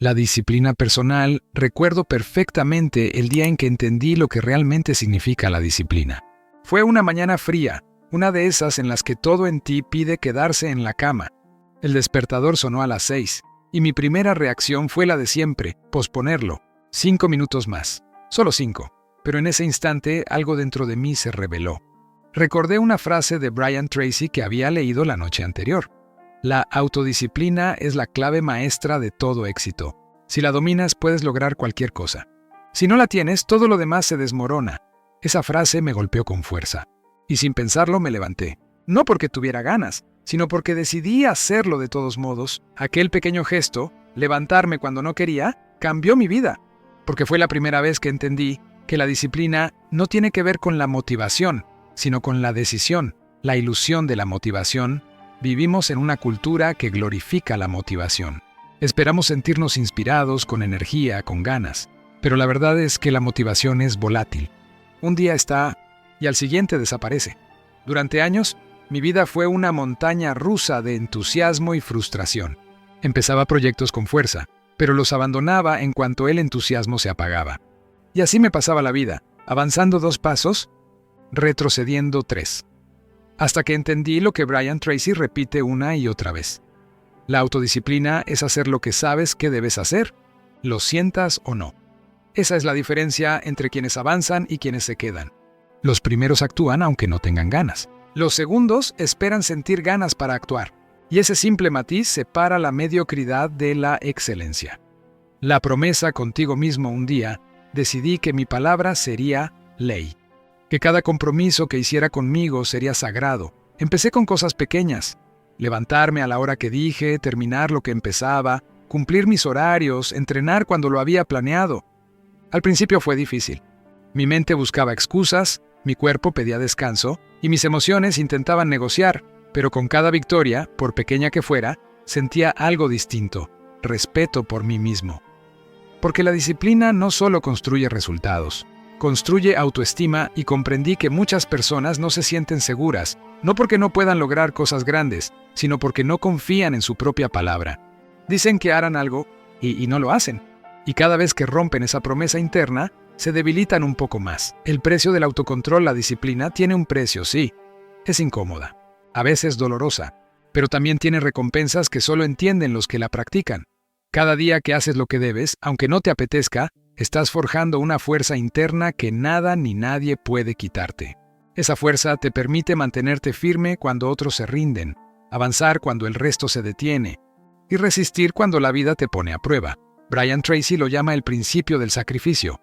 La disciplina personal, recuerdo perfectamente el día en que entendí lo que realmente significa la disciplina. Fue una mañana fría, una de esas en las que todo en ti pide quedarse en la cama. El despertador sonó a las 6, y mi primera reacción fue la de siempre, posponerlo. 5 minutos más. Solo 5. Pero en ese instante algo dentro de mí se reveló. Recordé una frase de Brian Tracy que había leído la noche anterior. La autodisciplina es la clave maestra de todo éxito. Si la dominas, puedes lograr cualquier cosa. Si no la tienes, todo lo demás se desmorona. Esa frase me golpeó con fuerza. Y sin pensarlo me levanté. No porque tuviera ganas, sino porque decidí hacerlo de todos modos. Aquel pequeño gesto, levantarme cuando no quería, cambió mi vida. Porque fue la primera vez que entendí que la disciplina no tiene que ver con la motivación, sino con la decisión, la ilusión de la motivación. Vivimos en una cultura que glorifica la motivación. Esperamos sentirnos inspirados, con energía, con ganas. Pero la verdad es que la motivación es volátil. Un día está y al siguiente desaparece. Durante años, mi vida fue una montaña rusa de entusiasmo y frustración. Empezaba proyectos con fuerza, pero los abandonaba en cuanto el entusiasmo se apagaba. Y así me pasaba la vida, avanzando 2 pasos, retrocediendo 3. Hasta que entendí lo que Brian Tracy repite una y otra vez. La autodisciplina es hacer lo que sabes que debes hacer, lo sientas o no. Esa es la diferencia entre quienes avanzan y quienes se quedan. Los primeros actúan aunque no tengan ganas. Los segundos esperan sentir ganas para actuar. Y ese simple matiz separa la mediocridad de la excelencia. La promesa contigo mismo un día, decidí que mi palabra sería ley. Que cada compromiso que hiciera conmigo sería sagrado. Empecé con cosas pequeñas. Levantarme a la hora que dije, terminar lo que empezaba, cumplir mis horarios, entrenar cuando lo había planeado. Al principio fue difícil. Mi mente buscaba excusas, mi cuerpo pedía descanso y mis emociones intentaban negociar, pero con cada victoria, por pequeña que fuera, sentía algo distinto, respeto por mí mismo. Porque la disciplina no solo construye resultados, construye autoestima y comprendí que muchas personas no se sienten seguras, no porque no puedan lograr cosas grandes, sino porque no confían en su propia palabra. Dicen que harán algo y no lo hacen. Y cada vez que rompen esa promesa interna, se debilitan un poco más. El precio del autocontrol, la disciplina, tiene un precio, sí. Es incómoda, a veces dolorosa, pero también tiene recompensas que solo entienden los que la practican. Cada día que haces lo que debes, aunque no te apetezca, estás forjando una fuerza interna que nada ni nadie puede quitarte. Esa fuerza te permite mantenerte firme cuando otros se rinden, avanzar cuando el resto se detiene y resistir cuando la vida te pone a prueba. Brian Tracy lo llama el principio del sacrificio.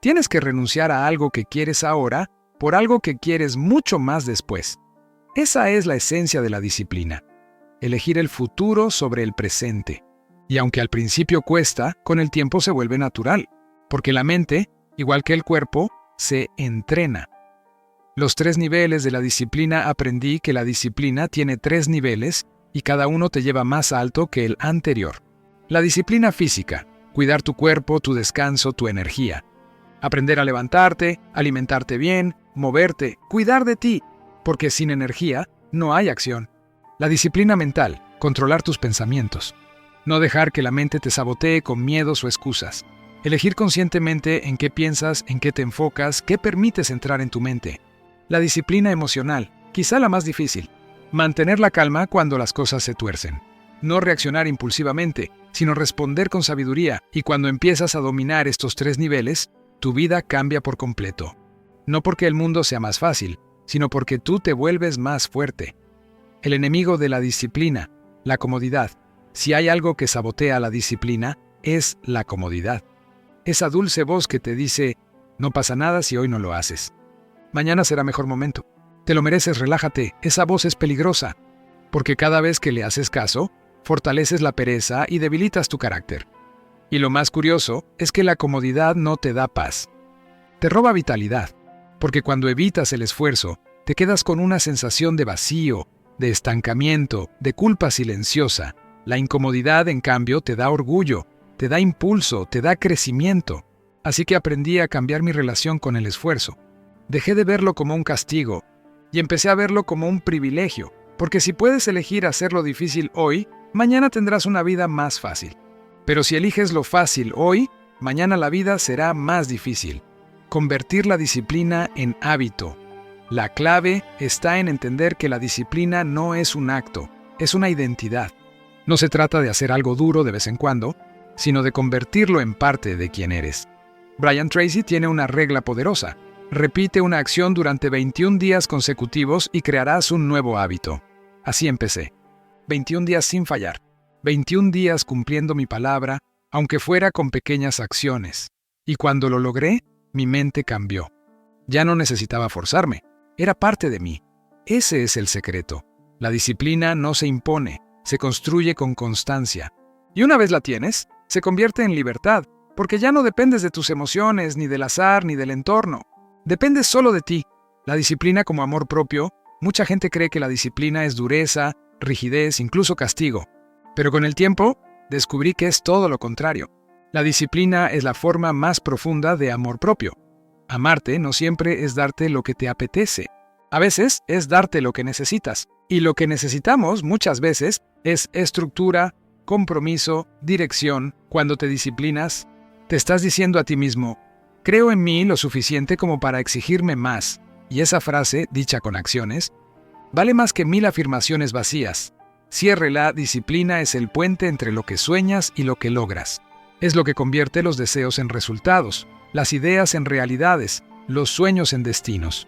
Tienes que renunciar a algo que quieres ahora por algo que quieres mucho más después. Esa es la esencia de la disciplina. Elegir el futuro sobre el presente. Y aunque al principio cuesta, con el tiempo se vuelve natural. Porque la mente, igual que el cuerpo, se entrena. Los 3 niveles de la disciplina aprendí que la disciplina tiene 3 niveles y cada uno te lleva más alto que el anterior. La disciplina física, cuidar tu cuerpo, tu descanso, tu energía. Aprender a levantarte, alimentarte bien, moverte, cuidar de ti, porque sin energía no hay acción. La disciplina mental, controlar tus pensamientos. No dejar que la mente te sabotee con miedos o excusas. Elegir conscientemente en qué piensas, en qué te enfocas, qué permites entrar en tu mente. La disciplina emocional, quizá la más difícil. Mantener la calma cuando las cosas se tuercen. No reaccionar impulsivamente, sino responder con sabiduría. Y cuando empiezas a dominar estos 3 niveles, tu vida cambia por completo. No porque el mundo sea más fácil, sino porque tú te vuelves más fuerte. El enemigo de la disciplina, la comodidad. Si hay algo que sabotea la disciplina, es la comodidad. Esa dulce voz que te dice, no pasa nada si hoy no lo haces. Mañana será mejor momento. Te lo mereces, relájate. Esa voz es peligrosa, porque cada vez que le haces caso, fortaleces la pereza y debilitas tu carácter. Y lo más curioso es que la comodidad no te da paz. Te roba vitalidad, porque cuando evitas el esfuerzo, te quedas con una sensación de vacío, de estancamiento, de culpa silenciosa. La incomodidad, en cambio, te da orgullo, te da impulso, te da crecimiento. Así que aprendí a cambiar mi relación con el esfuerzo. Dejé de verlo como un castigo y empecé a verlo como un privilegio, porque si puedes elegir hacerlo difícil hoy, mañana tendrás una vida más fácil. Pero si eliges lo fácil hoy, mañana la vida será más difícil. Convertir la disciplina en hábito. La clave está en entender que la disciplina no es un acto, es una identidad. No se trata de hacer algo duro de vez en cuando, sino de convertirlo en parte de quien eres. Brian Tracy tiene una regla poderosa. Repite una acción durante 21 días consecutivos y crearás un nuevo hábito. Así empecé. 21 días sin fallar. 21 días cumpliendo mi palabra, aunque fuera con pequeñas acciones. Y cuando lo logré, mi mente cambió. Ya no necesitaba forzarme. Era parte de mí. Ese es el secreto. La disciplina no se impone, se construye con constancia. Y una vez la tienes, se convierte en libertad, porque ya no dependes de tus emociones, ni del azar, ni del entorno. Dependes solo de ti. La disciplina como amor propio, mucha gente cree que la disciplina es dureza, rigidez, incluso castigo. Pero con el tiempo, descubrí que es todo lo contrario. La disciplina es la forma más profunda de amor propio. Amarte no siempre es darte lo que te apetece. A veces es darte lo que necesitas. Y lo que necesitamos muchas veces es estructura, compromiso, dirección. Cuando te disciplinas, te estás diciendo a ti mismo, creo en mí lo suficiente como para exigirme más. Y esa frase, dicha con acciones, vale más que 1000 afirmaciones vacías. Ciérrela, disciplina es el puente entre lo que sueñas y lo que logras. Es lo que convierte los deseos en resultados, las ideas en realidades, los sueños en destinos.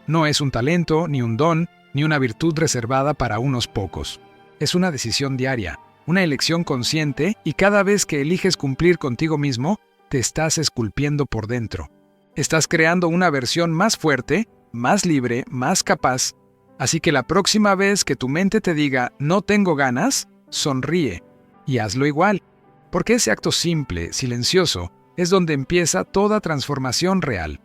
No es un talento, ni un don, ni una virtud reservada para unos pocos. Es una decisión diaria, una elección consciente, y cada vez que eliges cumplir contigo mismo, te estás esculpiendo por dentro. Estás creando una versión más fuerte, más libre, más capaz. Así que la próxima vez que tu mente te diga «no tengo ganas», sonríe y hazlo igual. Porque ese acto simple, silencioso, es donde empieza toda transformación real.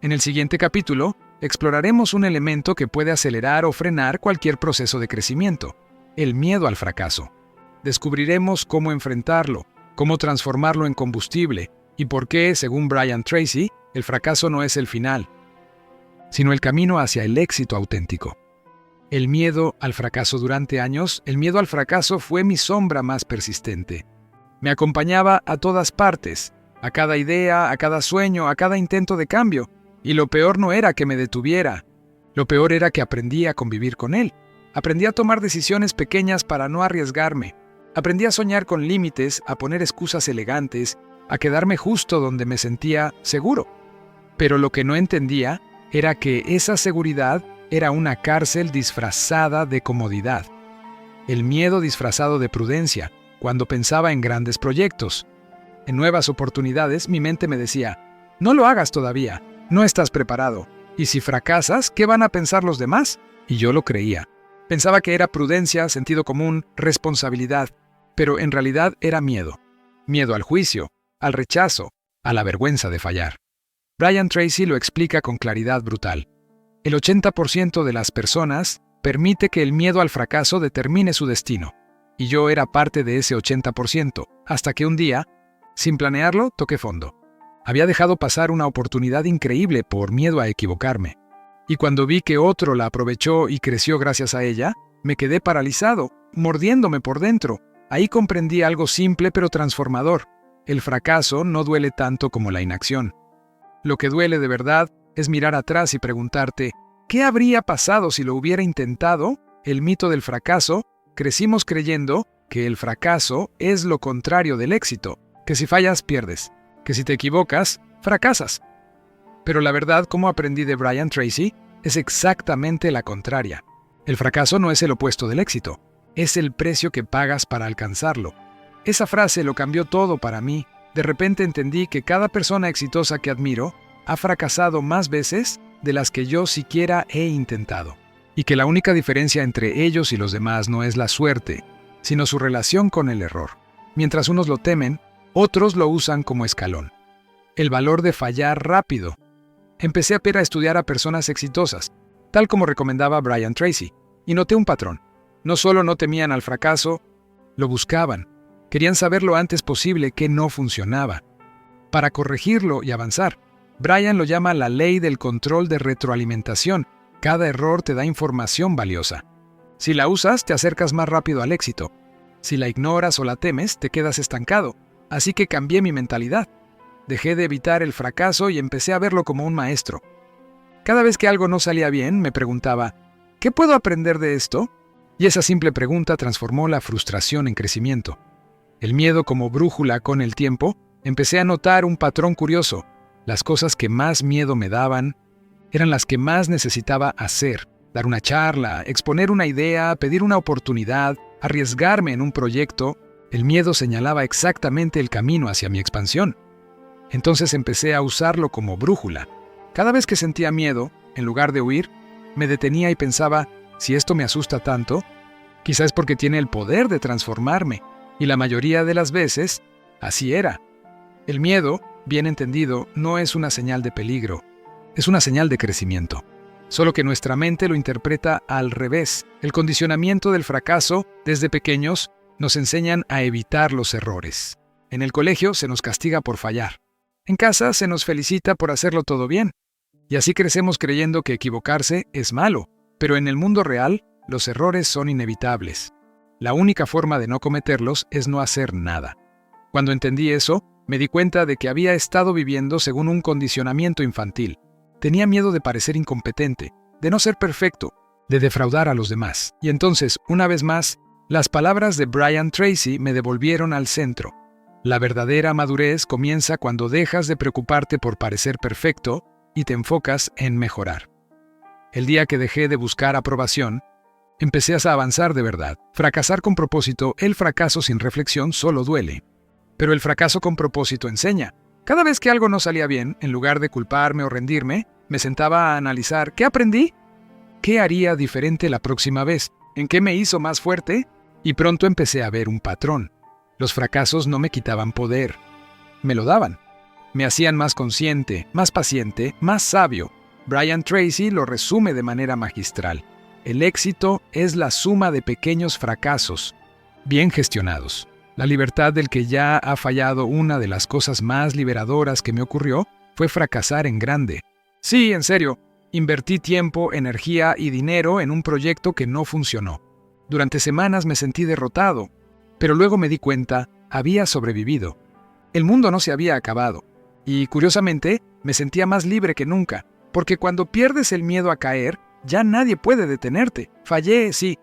En el siguiente capítulo, exploraremos un elemento que puede acelerar o frenar cualquier proceso de crecimiento: el miedo al fracaso. Descubriremos cómo enfrentarlo, cómo transformarlo en combustible y por qué, según Brian Tracy, el fracaso no es el final, sino el camino hacia el éxito auténtico. El miedo al fracaso. Durante años, el miedo al fracaso fue mi sombra más persistente. Me acompañaba a todas partes, a cada idea, a cada sueño, a cada intento de cambio. Y lo peor no era que me detuviera. Lo peor era que aprendí a convivir con él. Aprendí a tomar decisiones pequeñas para no arriesgarme. Aprendí a soñar con límites, a poner excusas elegantes, a quedarme justo donde me sentía seguro. Pero lo que no entendía era que esa seguridad era una cárcel disfrazada de comodidad. El miedo disfrazado de prudencia, cuando pensaba en grandes proyectos. En nuevas oportunidades, mi mente me decía, no lo hagas todavía, no estás preparado. Y si fracasas, ¿qué van a pensar los demás? Y yo lo creía. Pensaba que era prudencia, sentido común, responsabilidad, pero en realidad era miedo. Miedo al juicio, al rechazo, a la vergüenza de fallar. Brian Tracy lo explica con claridad brutal. El 80% de las personas permite que el miedo al fracaso determine su destino. Y yo era parte de ese 80%, hasta que un día, sin planearlo, toqué fondo. Había dejado pasar una oportunidad increíble por miedo a equivocarme. Y cuando vi que otro la aprovechó y creció gracias a ella, me quedé paralizado, mordiéndome por dentro. Ahí comprendí algo simple pero transformador. El fracaso no duele tanto como la inacción. Lo que duele de verdad es mirar atrás y preguntarte, ¿qué habría pasado si lo hubiera intentado? El mito del fracaso, crecimos creyendo que el fracaso es lo contrario del éxito, que si fallas pierdes, que si te equivocas, fracasas. Pero la verdad, como aprendí de Brian Tracy, es exactamente la contraria. El fracaso no es el opuesto del éxito, es el precio que pagas para alcanzarlo. Esa frase lo cambió todo para mí. De repente entendí que cada persona exitosa que admiro ha fracasado más veces de las que yo siquiera he intentado. Y que la única diferencia entre ellos y los demás no es la suerte, sino su relación con el error. Mientras unos lo temen, otros lo usan como escalón. El valor de fallar rápido. Empecé a estudiar a personas exitosas, tal como recomendaba Brian Tracy, y noté un patrón. No solo no temían al fracaso, lo buscaban. Querían saber lo antes posible que no funcionaba, para corregirlo y avanzar. Brian lo llama la ley del control de retroalimentación. Cada error te da información valiosa. Si la usas, te acercas más rápido al éxito. Si la ignoras o la temes, te quedas estancado. Así que cambié mi mentalidad. Dejé de evitar el fracaso y empecé a verlo como un maestro. Cada vez que algo no salía bien, me preguntaba, ¿qué puedo aprender de esto? Y esa simple pregunta transformó la frustración en crecimiento. El miedo como brújula con el tiempo, empecé a notar un patrón curioso. Las cosas que más miedo me daban eran las que más necesitaba hacer. Dar una charla, exponer una idea, pedir una oportunidad, arriesgarme en un proyecto. El miedo señalaba exactamente el camino hacia mi expansión. Entonces empecé a usarlo como brújula. Cada vez que sentía miedo, en lugar de huir, me detenía y pensaba, si esto me asusta tanto, quizá es porque tiene el poder de transformarme. Y la mayoría de las veces, así era. El miedo, bien entendido, no es una señal de peligro, es una señal de crecimiento. Solo que nuestra mente lo interpreta al revés. El condicionamiento del fracaso, desde pequeños, nos enseñan a evitar los errores. En el colegio se nos castiga por fallar. En casa se nos felicita por hacerlo todo bien. Y así crecemos creyendo que equivocarse es malo. Pero en el mundo real, los errores son inevitables. La única forma de no cometerlos es no hacer nada. Cuando entendí eso, me di cuenta de que había estado viviendo según un condicionamiento infantil. Tenía miedo de parecer incompetente, de no ser perfecto, de defraudar a los demás. Y entonces, una vez más, las palabras de Brian Tracy me devolvieron al centro. La verdadera madurez comienza cuando dejas de preocuparte por parecer perfecto y te enfocas en mejorar. El día que dejé de buscar aprobación, empecé a avanzar de verdad. Fracasar con propósito, el fracaso sin reflexión solo duele. Pero el fracaso con propósito enseña. Cada vez que algo no salía bien, en lugar de culparme o rendirme, me sentaba a analizar ¿qué aprendí? ¿Qué haría diferente la próxima vez? ¿En qué me hizo más fuerte? Y pronto empecé a ver un patrón. Los fracasos no me quitaban poder. Me lo daban. Me hacían más consciente, más paciente, más sabio. Brian Tracy lo resume de manera magistral. El éxito es la suma de pequeños fracasos, bien gestionados. La libertad del que ya ha fallado. Una de las cosas más liberadoras que me ocurrió fue fracasar en grande. Sí, en serio, invertí tiempo, energía y dinero en un proyecto que no funcionó. Durante semanas me sentí derrotado, pero luego me di cuenta, había sobrevivido. El mundo no se había acabado. Y, curiosamente, me sentía más libre que nunca, porque cuando pierdes el miedo a caer, ya nadie puede detenerte. Fallé, sí,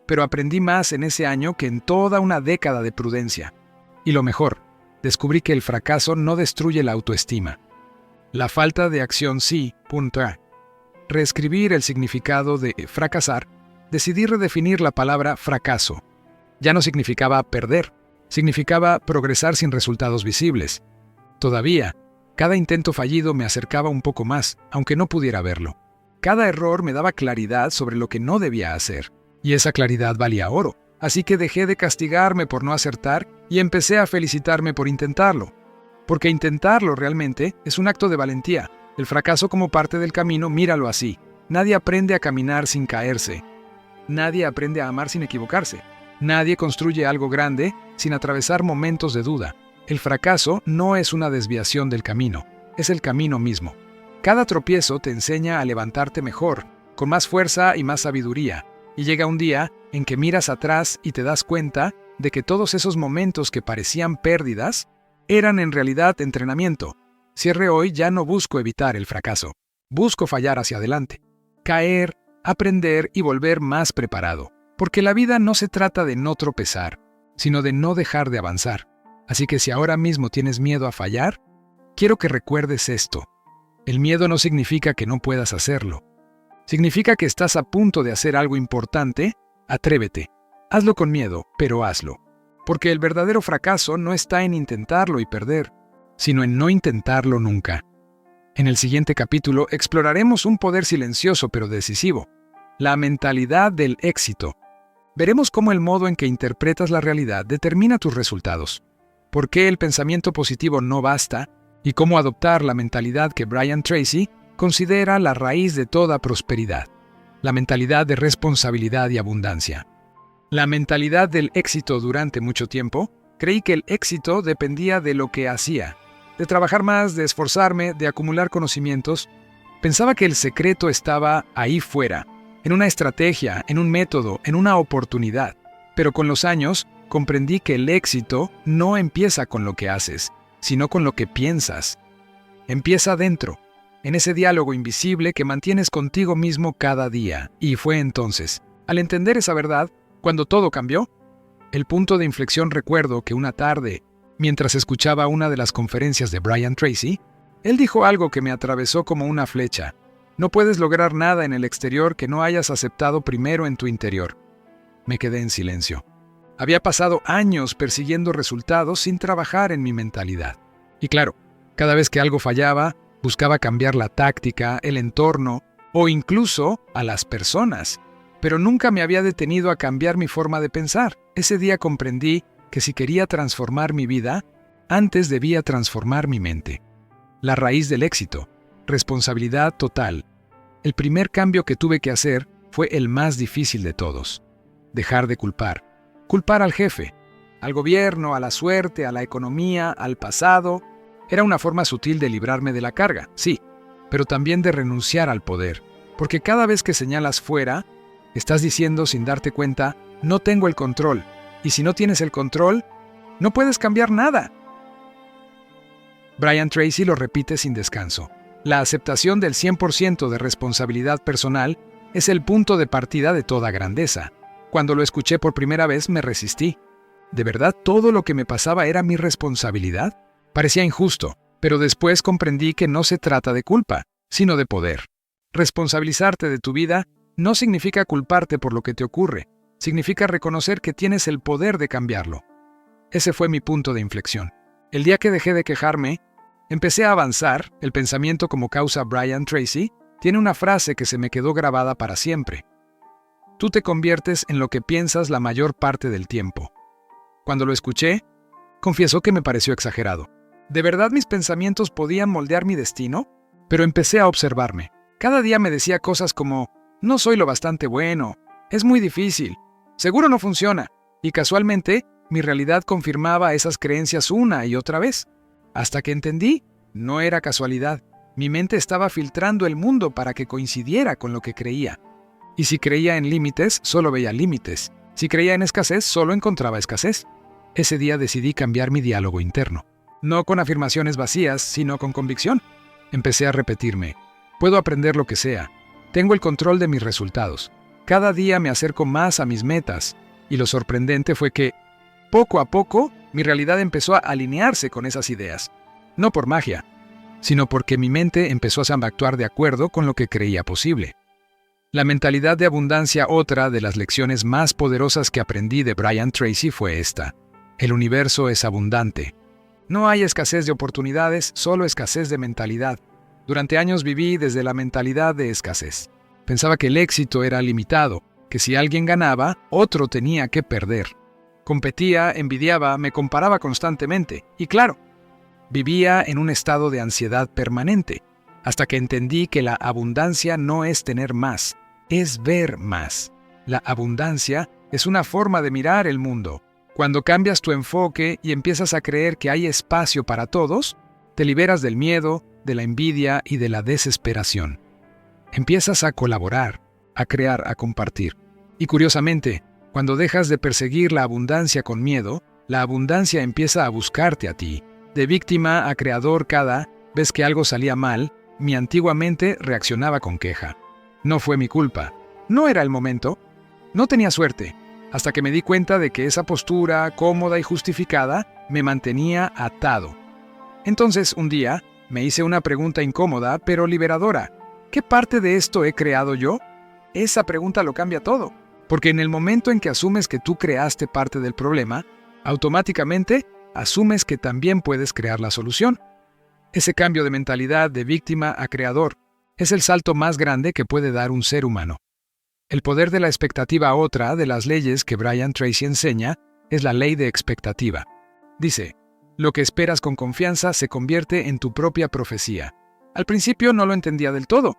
pero aprendí más en ese año que en toda una década de prudencia. Y lo mejor, descubrí que el fracaso no destruye la autoestima. La falta de acción sí. Reescribir el significado de fracasar, decidí redefinir la palabra fracaso. Ya no significaba perder, significaba progresar sin resultados visibles. Todavía, cada intento fallido me acercaba un poco más, aunque no pudiera verlo. Cada error me daba claridad sobre lo que no debía hacer, y esa claridad valía oro. Así que dejé de castigarme por no acertar y empecé a felicitarme por intentarlo. Porque intentarlo realmente es un acto de valentía. El fracaso como parte del camino, míralo así. Nadie aprende a caminar sin caerse. Nadie aprende a amar sin equivocarse. Nadie construye algo grande sin atravesar momentos de duda. El fracaso no es una desviación del camino, es el camino mismo. Cada tropiezo te enseña a levantarte mejor, con más fuerza y más sabiduría. Y llega un día en que miras atrás y te das cuenta de que todos esos momentos que parecían pérdidas eran en realidad entrenamiento. Cierre hoy, ya no busco evitar el fracaso. Busco fallar hacia adelante. Caer, aprender y volver más preparado. Porque la vida no se trata de no tropezar, sino de no dejar de avanzar. Así que si ahora mismo tienes miedo a fallar, quiero que recuerdes esto. El miedo no significa que no puedas hacerlo. Significa que estás a punto de hacer algo importante. Atrévete. Hazlo con miedo, pero hazlo. Porque el verdadero fracaso no está en intentarlo y perder, sino en no intentarlo nunca. En el siguiente capítulo exploraremos un poder silencioso pero decisivo, la mentalidad del éxito. Veremos cómo el modo en que interpretas la realidad determina tus resultados, por qué el pensamiento positivo no basta y cómo adoptar la mentalidad que Brian Tracy considera la raíz de toda prosperidad, la mentalidad de responsabilidad y abundancia. La mentalidad del éxito. Durante mucho tiempo, creí que el éxito dependía de lo que hacía, de trabajar más, de esforzarme, de acumular conocimientos. Pensaba que el secreto estaba ahí fuera, en una estrategia, en un método, en una oportunidad. Pero con los años, comprendí que el éxito no empieza con lo que haces, sino con lo que piensas. Empieza dentro, en ese diálogo invisible que mantienes contigo mismo cada día. Y fue entonces, al entender esa verdad, cuando todo cambió. El punto de inflexión. Recuerdo que una tarde, mientras escuchaba una de las conferencias de Brian Tracy, él dijo algo que me atravesó como una flecha. No puedes lograr nada en el exterior que no hayas aceptado primero en tu interior. Me quedé en silencio. Había pasado años persiguiendo resultados sin trabajar en mi mentalidad. Y claro, cada vez que algo fallaba, buscaba cambiar la táctica, el entorno o incluso a las personas. Pero nunca me había detenido a cambiar mi forma de pensar. Ese día comprendí que si quería transformar mi vida, antes debía transformar mi mente. La raíz del éxito, responsabilidad total. El primer cambio que tuve que hacer fue el más difícil de todos. Dejar de culpar. Culpar al jefe, al gobierno, a la suerte, a la economía, al pasado. Era una forma sutil de librarme de la carga, sí, pero también de renunciar al poder. Porque cada vez que señalas fuera, estás diciendo sin darte cuenta, no tengo el control. Y si no tienes el control, no puedes cambiar nada. Brian Tracy lo repite sin descanso. La aceptación del 100% de responsabilidad personal es el punto de partida de toda grandeza. Cuando lo escuché por primera vez me resistí. ¿De verdad todo lo que me pasaba era mi responsabilidad? Parecía injusto, pero después comprendí que no se trata de culpa, sino de poder. Responsabilizarte de tu vida no significa culparte por lo que te ocurre, significa reconocer que tienes el poder de cambiarlo. Ese fue mi punto de inflexión. El día que dejé de quejarme, empecé a avanzar. El pensamiento como causa. Brian Tracy tiene una frase que se me quedó grabada para siempre. Tú te conviertes en lo que piensas la mayor parte del tiempo. Cuando lo escuché, confieso que me pareció exagerado. ¿De verdad mis pensamientos podían moldear mi destino? Pero empecé a observarme. Cada día me decía cosas como, no soy lo bastante bueno, es muy difícil, seguro no funciona. Y casualmente, mi realidad confirmaba esas creencias una y otra vez. Hasta que entendí, no era casualidad. Mi mente estaba filtrando el mundo para que coincidiera con lo que creía. Y si creía en límites, solo veía límites. Si creía en escasez, solo encontraba escasez. Ese día decidí cambiar mi diálogo interno. No con afirmaciones vacías, sino con convicción. Empecé a repetirme, puedo aprender lo que sea. Tengo el control de mis resultados. Cada día me acerco más a mis metas. Y lo sorprendente fue que, poco a poco, mi realidad empezó a alinearse con esas ideas. No por magia, sino porque mi mente empezó a actuar de acuerdo con lo que creía posible. La mentalidad de abundancia. Otra de las lecciones más poderosas que aprendí de Brian Tracy fue esta. El universo es abundante. No hay escasez de oportunidades, solo escasez de mentalidad. Durante años viví desde la mentalidad de escasez. Pensaba que el éxito era limitado, que si alguien ganaba, otro tenía que perder. Competía, envidiaba, me comparaba constantemente. Y claro, vivía en un estado de ansiedad permanente, hasta que entendí que la abundancia no es tener más, es ver más. La abundancia es una forma de mirar el mundo. Cuando cambias tu enfoque y empiezas a creer que hay espacio para todos, te liberas del miedo, de la envidia y de la desesperación. Empiezas a colaborar, a crear, a compartir. Y curiosamente, cuando dejas de perseguir la abundancia con miedo, la abundancia empieza a buscarte a ti. De víctima a creador. Cada vez que algo salía mal, mi antigua mente reaccionaba con queja. No fue mi culpa. No era el momento. No tenía suerte. Hasta que me di cuenta de que esa postura, cómoda y justificada, me mantenía atado. Entonces, un día, me hice una pregunta incómoda, pero liberadora. ¿Qué parte de esto he creado yo? Esa pregunta lo cambia todo. Porque en el momento en que asumes que tú creaste parte del problema, automáticamente asumes que también puedes crear la solución. Ese cambio de mentalidad de víctima a creador es el salto más grande que puede dar un ser humano. El poder de la expectativa. Otra de las leyes que Brian Tracy enseña es la ley de expectativa. Dice, lo que esperas con confianza se convierte en tu propia profecía. Al principio no lo entendía del todo,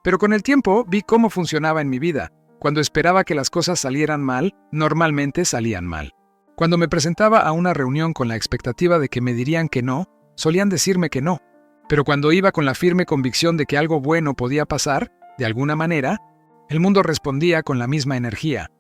pero con el tiempo vi cómo funcionaba en mi vida. Cuando esperaba que las cosas salieran mal, normalmente salían mal. Cuando me presentaba a una reunión con la expectativa de que me dirían que no, solían decirme que no. Pero cuando iba con la firme convicción de que algo bueno podía pasar, de alguna manera, el mundo respondía con la misma energía.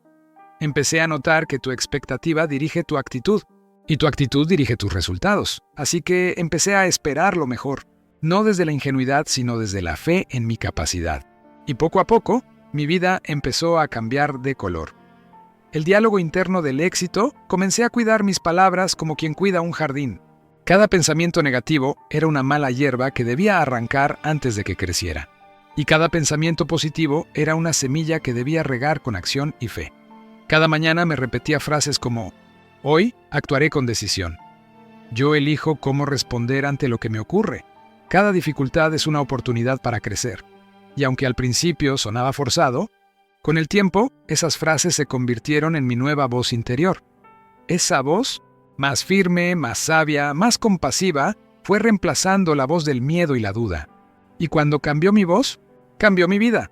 Empecé a notar que tu expectativa dirige tu actitud, y tu actitud dirige tus resultados. Así que empecé a esperar lo mejor, no desde la ingenuidad, sino desde la fe en mi capacidad. Y poco a poco, mi vida empezó a cambiar de color. El diálogo interno del éxito, comencé a cuidar mis palabras como quien cuida un jardín. Cada pensamiento negativo era una mala hierba que debía arrancar antes de que creciera. Y cada pensamiento positivo era una semilla que debía regar con acción y fe. Cada mañana me repetía frases como: hoy actuaré con decisión. Yo elijo cómo responder ante lo que me ocurre. Cada dificultad es una oportunidad para crecer. Y aunque al principio sonaba forzado, con el tiempo esas frases se convirtieron en mi nueva voz interior. Esa voz, más firme, más sabia, más compasiva, fue reemplazando la voz del miedo y la duda. Y cuando cambió mi voz, cambió mi vida.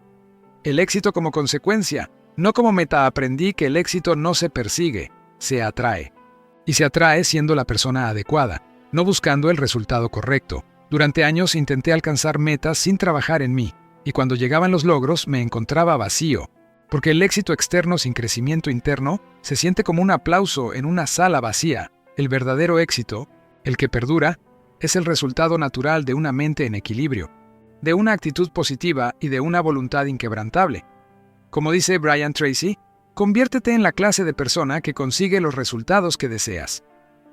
El éxito como consecuencia, no como meta. Aprendí que el éxito no se persigue, se atrae. Y se atrae siendo la persona adecuada, no buscando el resultado correcto. Durante años intenté alcanzar metas sin trabajar en mí, y cuando llegaban los logros me encontraba vacío, porque el éxito externo sin crecimiento interno se siente como un aplauso en una sala vacía. El verdadero éxito, el que perdura, es el resultado natural de una mente en equilibrio, de una actitud positiva y de una voluntad inquebrantable. Como dice Brian Tracy, conviértete en la clase de persona que consigue los resultados que deseas.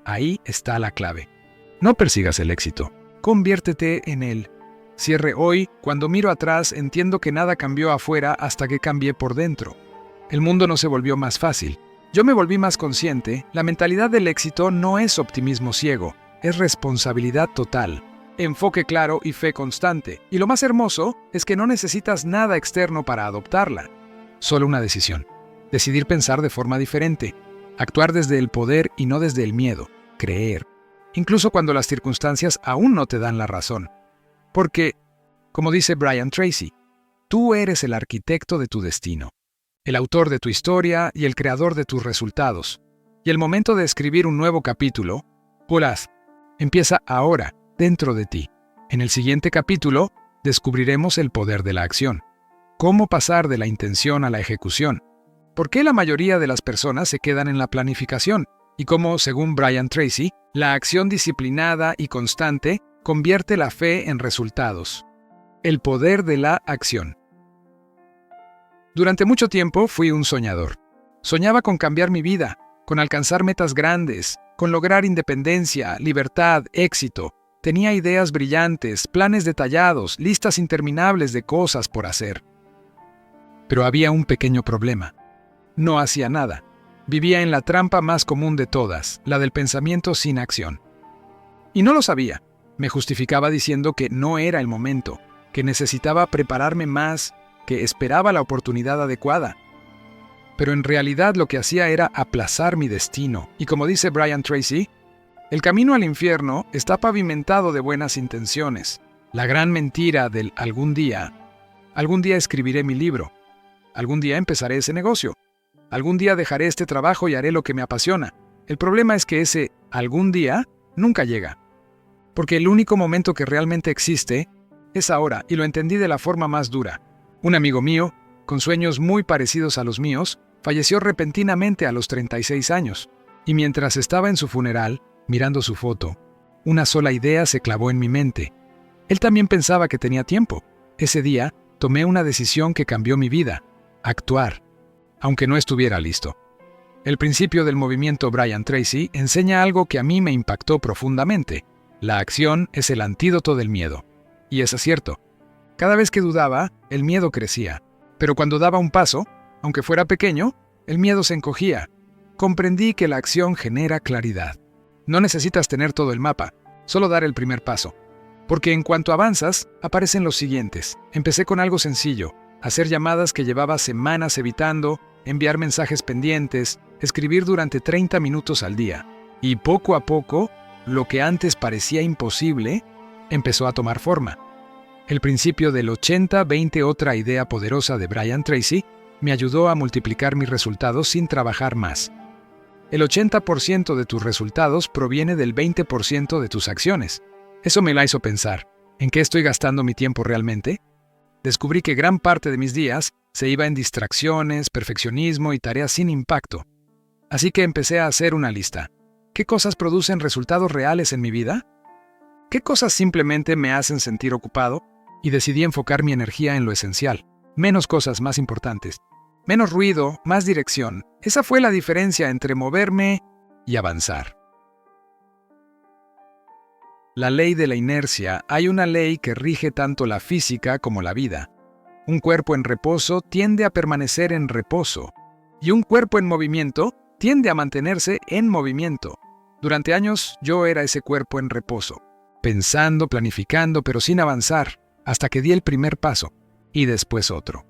Ahí está la clave. No persigas el éxito, conviértete en él. Cierre hoy, cuando miro atrás, entiendo que nada cambió afuera hasta que cambié por dentro. El mundo no se volvió más fácil. Yo me volví más consciente. La mentalidad del éxito no es optimismo ciego, es responsabilidad total, enfoque claro y fe constante. Y lo más hermoso es que no necesitas nada externo para adoptarla. Solo una decisión. Decidir pensar de forma diferente. Actuar desde el poder y no desde el miedo. Creer. Incluso cuando las circunstancias aún no te dan la razón. Porque, como dice Brian Tracy, tú eres el arquitecto de tu destino, el autor de tu historia y el creador de tus resultados. Y el momento de escribir un nuevo capítulo, empieza ahora, dentro de ti. En el siguiente capítulo, descubriremos el poder de la acción. Cómo pasar de la intención a la ejecución. ¿Por qué la mayoría de las personas se quedan en la planificación? Y cómo, según Brian Tracy, la acción disciplinada y constante convierte la fe en resultados. El poder de la acción. Durante mucho tiempo fui un soñador. Soñaba con cambiar mi vida, con alcanzar metas grandes, con lograr independencia, libertad, éxito. Tenía ideas brillantes, planes detallados, listas interminables de cosas por hacer. Pero había un pequeño problema. No hacía nada. Vivía en la trampa más común de todas, la del pensamiento sin acción. Y no lo sabía. Me justificaba diciendo que no era el momento, que necesitaba prepararme más, que esperaba la oportunidad adecuada. Pero en realidad lo que hacía era aplazar mi destino. Y como dice Brian Tracy, el camino al infierno está pavimentado de buenas intenciones. La gran mentira del algún día escribiré mi libro, algún día empezaré ese negocio, algún día dejaré este trabajo y haré lo que me apasiona. El problema es que ese algún día nunca llega. Porque el único momento que realmente existe es ahora, y lo entendí de la forma más dura. Un amigo mío, con sueños muy parecidos a los míos, falleció repentinamente a los 36 años. Y mientras estaba en su funeral, mirando su foto, una sola idea se clavó en mi mente. Él también pensaba que tenía tiempo. Ese día, tomé una decisión que cambió mi vida: actuar, aunque no estuviera listo. El principio del movimiento Brian Tracy enseña algo que a mí me impactó profundamente. La acción es el antídoto del miedo. Y es cierto. Cada vez que dudaba, el miedo crecía. Pero cuando daba un paso, aunque fuera pequeño, el miedo se encogía. Comprendí que la acción genera claridad. No necesitas tener todo el mapa, solo dar el primer paso. Porque en cuanto avanzas, aparecen los siguientes. Empecé con algo sencillo: hacer llamadas que llevaba semanas evitando, enviar mensajes pendientes, escribir durante 30 minutos al día. Y poco a poco, lo que antes parecía imposible, empezó a tomar forma. El principio del 80-20, otra idea poderosa de Brian Tracy, me ayudó a multiplicar mis resultados sin trabajar más. El 80% de tus resultados proviene del 20% de tus acciones. Eso me la hizo pensar: ¿en qué estoy gastando mi tiempo realmente? Descubrí que gran parte de mis días Se iba en distracciones, perfeccionismo y tareas sin impacto. Así que empecé a hacer una lista. ¿Qué cosas producen resultados reales en mi vida? ¿Qué cosas simplemente me hacen sentir ocupado? Y decidí enfocar mi energía en lo esencial. Menos cosas más importantes. Menos ruido, más dirección. Esa fue la diferencia entre moverme y avanzar. La ley de la inercia. Hay una ley que rige tanto la física como la vida. Un cuerpo en reposo tiende a permanecer en reposo. Y un cuerpo en movimiento tiende a mantenerse en movimiento. Durante años yo era ese cuerpo en reposo, pensando, planificando, pero sin avanzar, hasta que di el primer paso, y después otro,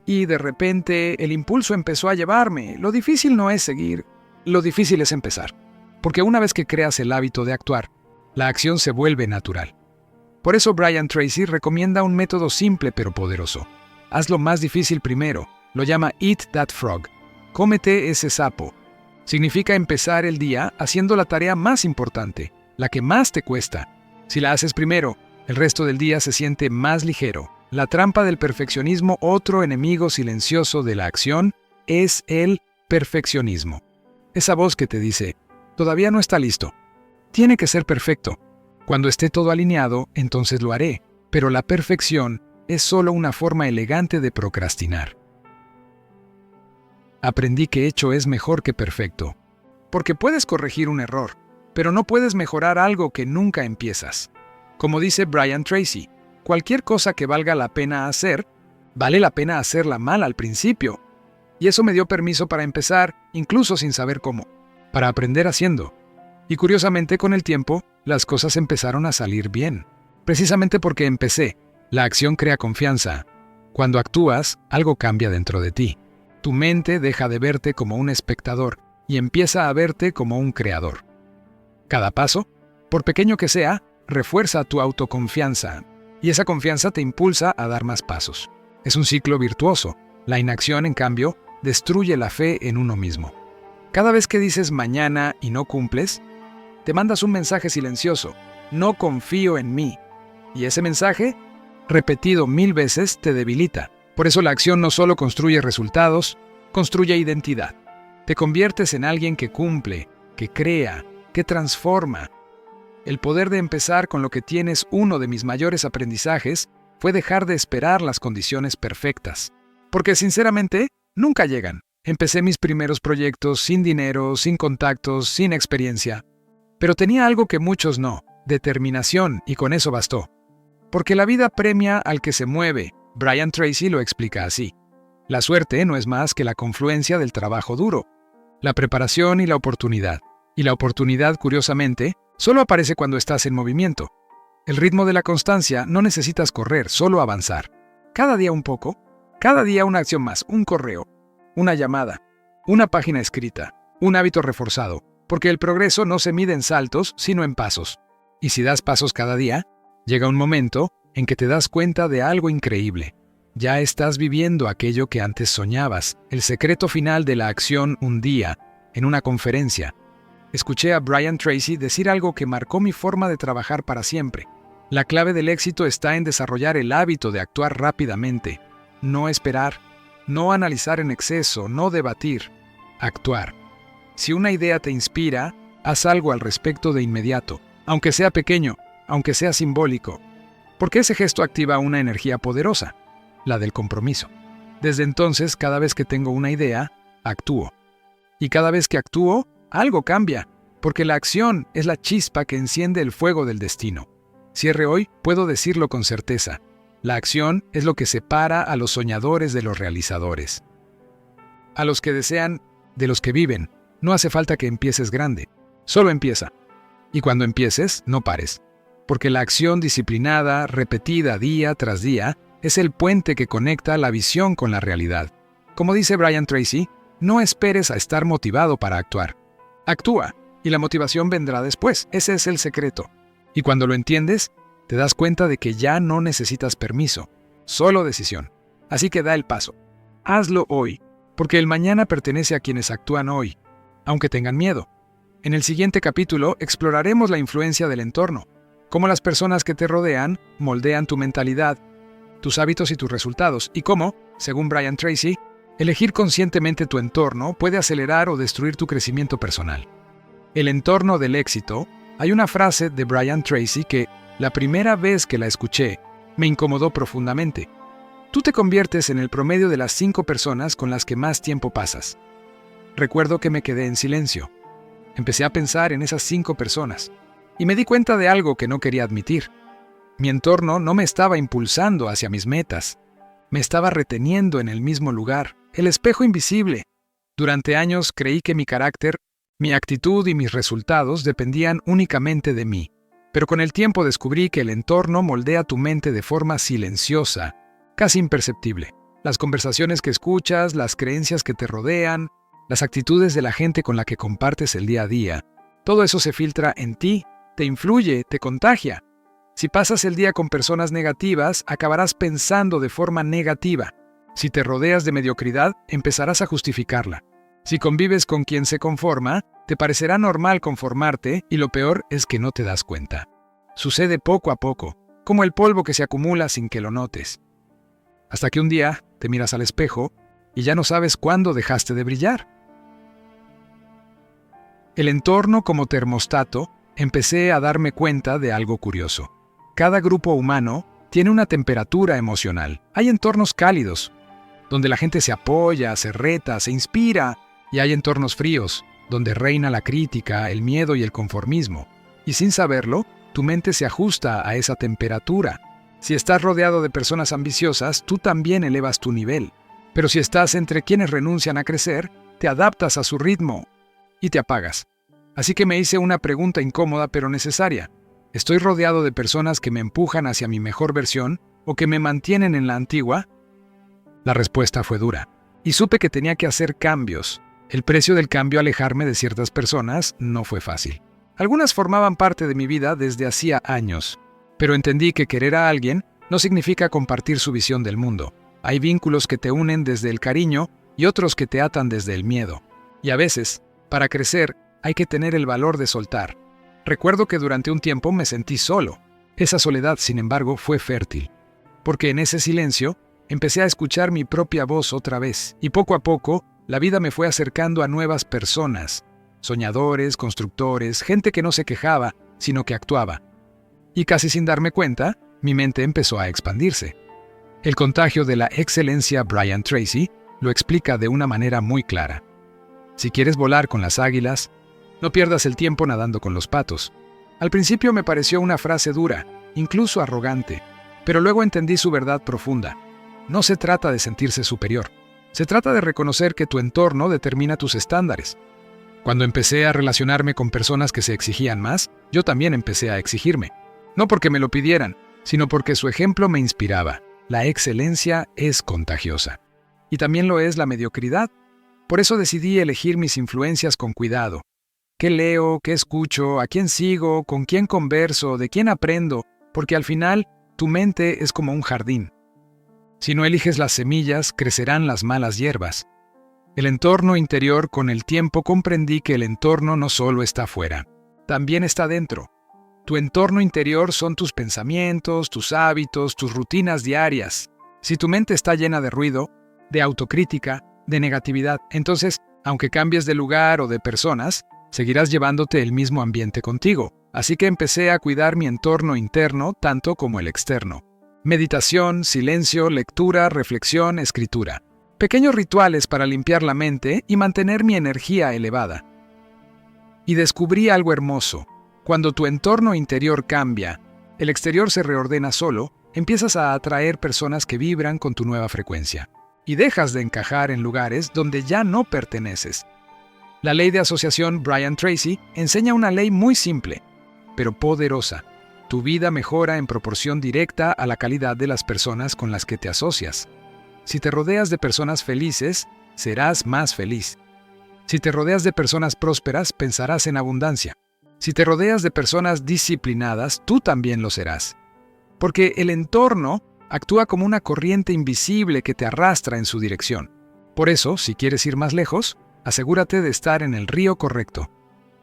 y de repente el impulso empezó a llevarme. Lo difícil no es seguir, lo difícil es empezar, porque una vez que creas el hábito de actuar, la acción se vuelve natural. Por eso Brian Tracy recomienda un método simple pero poderoso. Haz lo más difícil primero, lo llama Eat That Frog. Cómete ese sapo. Significa empezar el día haciendo la tarea más importante, la que más te cuesta. Si la haces primero, el resto del día se siente más ligero. La trampa del perfeccionismo, otro enemigo silencioso de la acción, es el perfeccionismo. Esa voz que te dice, todavía no está listo. Tiene que ser perfecto. Cuando esté todo alineado, entonces lo haré. Pero la perfección es solo una forma elegante de procrastinar. Aprendí que hecho es mejor que perfecto. Porque puedes corregir un error, pero no puedes mejorar algo que nunca empiezas. Como dice Brian Tracy, cualquier cosa que valga la pena hacer, vale la pena hacerla mal al principio. Y eso me dio permiso para empezar, incluso sin saber cómo, para aprender haciendo. Y curiosamente, con el tiempo, las cosas empezaron a salir bien. Precisamente porque empecé. La acción crea confianza. Cuando actúas, algo cambia dentro de ti. Tu mente deja de verte como un espectador y empieza a verte como un creador. Cada paso, por pequeño que sea, refuerza tu autoconfianza, y esa confianza te impulsa a dar más pasos. Es un ciclo virtuoso. La inacción, en cambio, destruye la fe en uno mismo. Cada vez que dices mañana y no cumples, te mandas un mensaje silencioso: no confío en mí. Y ese mensaje, repetido 1000 veces, te debilita. Por eso la acción no solo construye resultados, construye identidad. Te conviertes en alguien que cumple, que crea, que transforma. El poder de empezar con lo que tienes. Uno de mis mayores aprendizajes fue dejar de esperar las condiciones perfectas. Porque sinceramente, nunca llegan. Empecé mis primeros proyectos sin dinero, sin contactos, sin experiencia. Pero tenía algo que muchos no: determinación, y con eso bastó. Porque la vida premia al que se mueve. Brian Tracy lo explica así. La suerte no es más que la confluencia del trabajo duro, la preparación y la oportunidad. Y la oportunidad, curiosamente, solo aparece cuando estás en movimiento. El ritmo de la constancia no necesitas correr, solo avanzar. Cada día un poco, cada día una acción más, un correo, una llamada, una página escrita, un hábito reforzado, porque el progreso no se mide en saltos, sino en pasos. Y si das pasos cada día, llega un momento en que te das cuenta de algo increíble. Ya estás viviendo aquello que antes soñabas. El secreto final de la acción. Un día, en una conferencia, escuché a Brian Tracy decir algo que marcó mi forma de trabajar para siempre. La clave del éxito está en desarrollar el hábito de actuar rápidamente. No esperar, no analizar en exceso, no debatir. Actuar. Si una idea te inspira, haz algo al respecto de inmediato, aunque sea pequeño, aunque sea simbólico. Porque ese gesto activa una energía poderosa, la del compromiso. Desde entonces, cada vez que tengo una idea, actúo. Y cada vez que actúo, algo cambia, porque la acción es la chispa que enciende el fuego del destino. Cierre hoy, puedo decirlo con certeza. La acción es lo que separa a los soñadores de los realizadores. A los que desean, de los que viven. No hace falta que empieces grande, solo empieza. Y cuando empieces, no pares. Porque la acción disciplinada, repetida día tras día, es el puente que conecta la visión con la realidad. Como dice Brian Tracy, no esperes a estar motivado para actuar. Actúa, y la motivación vendrá después. Ese es el secreto. Y cuando lo entiendes, te das cuenta de que ya no necesitas permiso, solo decisión. Así que da el paso. Hazlo hoy, porque el mañana pertenece a quienes actúan hoy, aunque tengan miedo. En el siguiente capítulo exploraremos la influencia del entorno, cómo las personas que te rodean moldean tu mentalidad, tus hábitos y tus resultados, y cómo, según Brian Tracy, elegir conscientemente tu entorno puede acelerar o destruir tu crecimiento personal. El entorno del éxito. Hay una frase de Brian Tracy que, la primera vez que la escuché, me incomodó profundamente. Tú te conviertes en el promedio de las 5 personas con las que más tiempo pasas. Recuerdo que me quedé en silencio. Empecé a pensar en esas 5 personas, y me di cuenta de algo que no quería admitir. Mi entorno no me estaba impulsando hacia mis metas. Me estaba reteniendo en el mismo lugar, el espejo invisible. Durante años creí que mi carácter, mi actitud y mis resultados dependían únicamente de mí. Pero con el tiempo descubrí que el entorno moldea tu mente de forma silenciosa, casi imperceptible. Las conversaciones que escuchas, las creencias que te rodean, las actitudes de la gente con la que compartes el día a día, todo eso se filtra en ti, te influye, te contagia. Si pasas el día con personas negativas, acabarás pensando de forma negativa. Si te rodeas de mediocridad, empezarás a justificarla. Si convives con quien se conforma, te parecerá normal conformarte y lo peor es que no te das cuenta. Sucede poco a poco, como el polvo que se acumula sin que lo notes. Hasta que un día te miras al espejo y ya no sabes cuándo dejaste de brillar. El entorno como termostato, empecé a darme cuenta de algo curioso. Cada grupo humano tiene una temperatura emocional. Hay entornos cálidos, donde la gente se apoya, se reta, se inspira, y hay entornos fríos, donde reina la crítica, el miedo y el conformismo. Y sin saberlo, tu mente se ajusta a esa temperatura. Si estás rodeado de personas ambiciosas, tú también elevas tu nivel. Pero si estás entre quienes renuncian a crecer, te adaptas a su ritmo y te apagas. Así que me hice una pregunta incómoda pero necesaria. ¿Estoy rodeado de personas que me empujan hacia mi mejor versión o que me mantienen en la antigua? La respuesta fue dura, y supe que tenía que hacer cambios. El precio del cambio, alejarme de ciertas personas, no fue fácil. Algunas formaban parte de mi vida desde hacía años, pero entendí que querer a alguien no significa compartir su visión del mundo. Hay vínculos que te unen desde el cariño y otros que te atan desde el miedo. Y a veces, para crecer, hay que tener el valor de soltar. Recuerdo que durante un tiempo me sentí solo. Esa soledad, sin embargo, fue fértil, porque en ese silencio empecé a escuchar mi propia voz otra vez, y poco a poco la vida me fue acercando a nuevas personas, soñadores, constructores, gente que no se quejaba, sino que actuaba. Y casi sin darme cuenta, mi mente empezó a expandirse. El contagio de la excelencia Brian Tracy lo explica de una manera muy clara. Si quieres volar con las águilas, no pierdas el tiempo nadando con los patos. Al principio me pareció una frase dura, incluso arrogante, pero luego entendí su verdad profunda. No se trata de sentirse superior. Se trata de reconocer que tu entorno determina tus estándares. Cuando empecé a relacionarme con personas que se exigían más, yo también empecé a exigirme. No porque me lo pidieran, sino porque su ejemplo me inspiraba. La excelencia es contagiosa. Y también lo es la mediocridad. Por eso decidí elegir mis influencias con cuidado. ¿Qué leo? ¿Qué escucho? ¿A quién sigo? ¿Con quién converso? ¿De quién aprendo? Porque al final, tu mente es como un jardín. Si no eliges las semillas, crecerán las malas hierbas. El entorno interior, con el tiempo comprendí que el entorno no solo está afuera, también está dentro. Tu entorno interior son tus pensamientos, tus hábitos, tus rutinas diarias. Si tu mente está llena de ruido, de autocrítica, de negatividad, entonces, aunque cambies de lugar o de personas, seguirás llevándote el mismo ambiente contigo. Así que empecé a cuidar mi entorno interno tanto como el externo. Meditación, silencio, lectura, reflexión, escritura. Pequeños rituales para limpiar la mente y mantener mi energía elevada. Y descubrí algo hermoso. Cuando tu entorno interior cambia, el exterior se reordena solo, empiezas a atraer personas que vibran con tu nueva frecuencia. Y dejas de encajar en lugares donde ya no perteneces. La ley de asociación Brian Tracy enseña una ley muy simple, pero poderosa. Tu vida mejora en proporción directa a la calidad de las personas con las que te asocias. Si te rodeas de personas felices, serás más feliz. Si te rodeas de personas prósperas, pensarás en abundancia. Si te rodeas de personas disciplinadas, tú también lo serás. Porque el entorno actúa como una corriente invisible que te arrastra en su dirección. Por eso, si quieres ir más lejos, asegúrate de estar en el río correcto.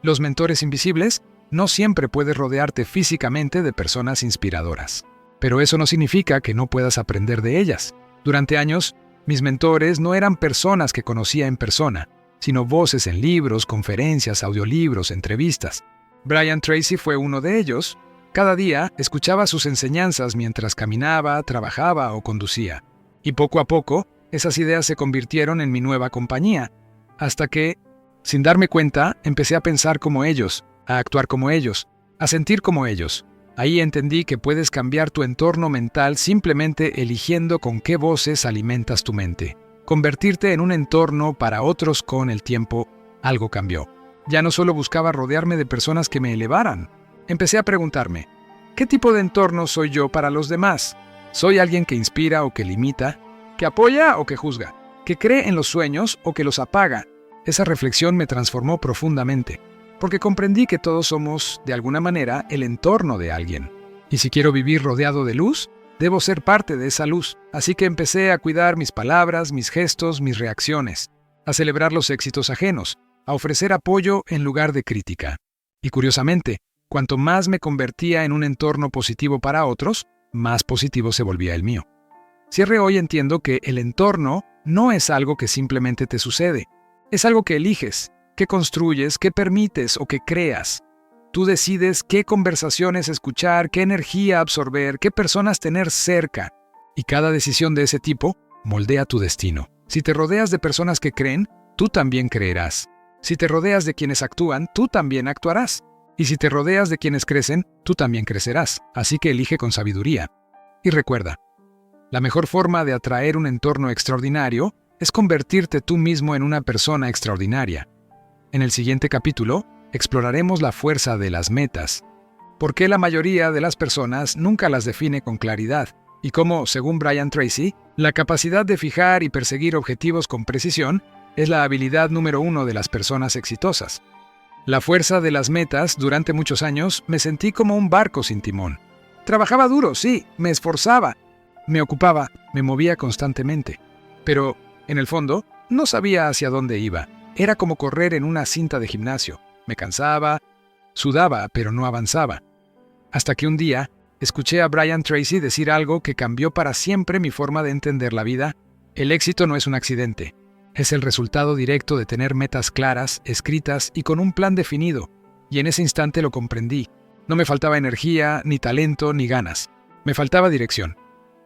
Los mentores invisibles, no siempre puedes rodearte físicamente de personas inspiradoras, Pero eso no significa que no puedas aprender de ellas. Durante años, mis mentores no eran personas que conocía en persona, sino voces en libros, conferencias, audiolibros, entrevistas. Brian Tracy fue uno de ellos. Cada día escuchaba sus enseñanzas mientras caminaba, trabajaba o conducía. Y poco a poco, esas ideas se convirtieron en mi nueva compañía, hasta que, sin darme cuenta, empecé a pensar como ellos, a actuar como ellos, a sentir como ellos. Ahí entendí que puedes cambiar tu entorno mental simplemente eligiendo con qué voces alimentas tu mente. Convertirte en un entorno para otros con el tiempo, algo cambió. Ya no solo buscaba rodearme de personas que me elevaran. Empecé a preguntarme, ¿qué tipo de entorno soy yo para los demás? ¿Soy alguien que inspira o que limita? ¿Que apoya o que juzga? ¿Que cree en los sueños o que los apaga? Esa reflexión me transformó profundamente, porque comprendí que todos somos, de alguna manera, el entorno de alguien. Y si quiero vivir rodeado de luz, debo ser parte de esa luz. Así que empecé a cuidar mis palabras, mis gestos, mis reacciones, a celebrar los éxitos ajenos, a ofrecer apoyo en lugar de crítica. Y curiosamente, cuanto más me convertía en un entorno positivo para otros, más positivo se volvía el mío. Cierre hoy entiendo que el entorno no es algo que simplemente te sucede. Es algo que eliges, que construyes, que permites o que creas. Tú decides qué conversaciones escuchar, qué energía absorber, qué personas tener cerca. Y cada decisión de ese tipo moldea tu destino. Si te rodeas de personas que creen, tú también creerás. Si te rodeas de quienes actúan, tú también actuarás. Y si te rodeas de quienes crecen, tú también crecerás. Así que elige con sabiduría. Y recuerda, la mejor forma de atraer un entorno extraordinario es convertirte tú mismo en una persona extraordinaria. En el siguiente capítulo, exploraremos la fuerza de las metas, por qué la mayoría de las personas nunca las define con claridad, y cómo, según Brian Tracy, la capacidad de fijar y perseguir objetivos con precisión es la habilidad número 1 de las personas exitosas. La fuerza de las metas, durante muchos años, me sentí como un barco sin timón. Trabajaba duro, sí, me esforzaba, me ocupaba, me movía constantemente. Pero, en el fondo, no sabía hacia dónde iba. Era como correr en una cinta de gimnasio. Me cansaba, sudaba, pero no avanzaba. Hasta que un día, escuché a Brian Tracy decir algo que cambió para siempre mi forma de entender la vida. El éxito no es un accidente. Es el resultado directo de tener metas claras, escritas y con un plan definido. Y en ese instante lo comprendí. No me faltaba energía, ni talento, ni ganas. Me faltaba dirección.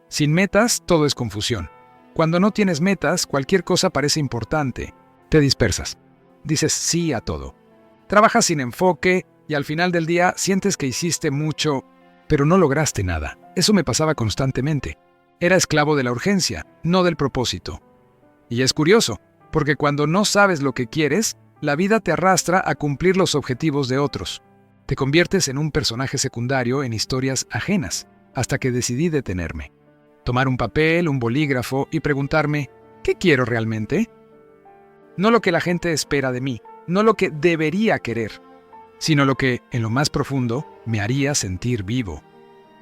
Sin metas, todo es confusión. Cuando no tienes metas, cualquier cosa parece importante. Te dispersas. Dices sí a todo. Trabajas sin enfoque y al final del día sientes que hiciste mucho, pero no lograste nada. Eso me pasaba constantemente. Era esclavo de la urgencia, no del propósito. Y es curioso, porque cuando no sabes lo que quieres, la vida te arrastra a cumplir los objetivos de otros. Te conviertes en un personaje secundario en historias ajenas, hasta que decidí detenerme. Tomar un papel, un bolígrafo y preguntarme, ¿qué quiero realmente? No lo que la gente espera de mí, no lo que debería querer, sino lo que, en lo más profundo, me haría sentir vivo.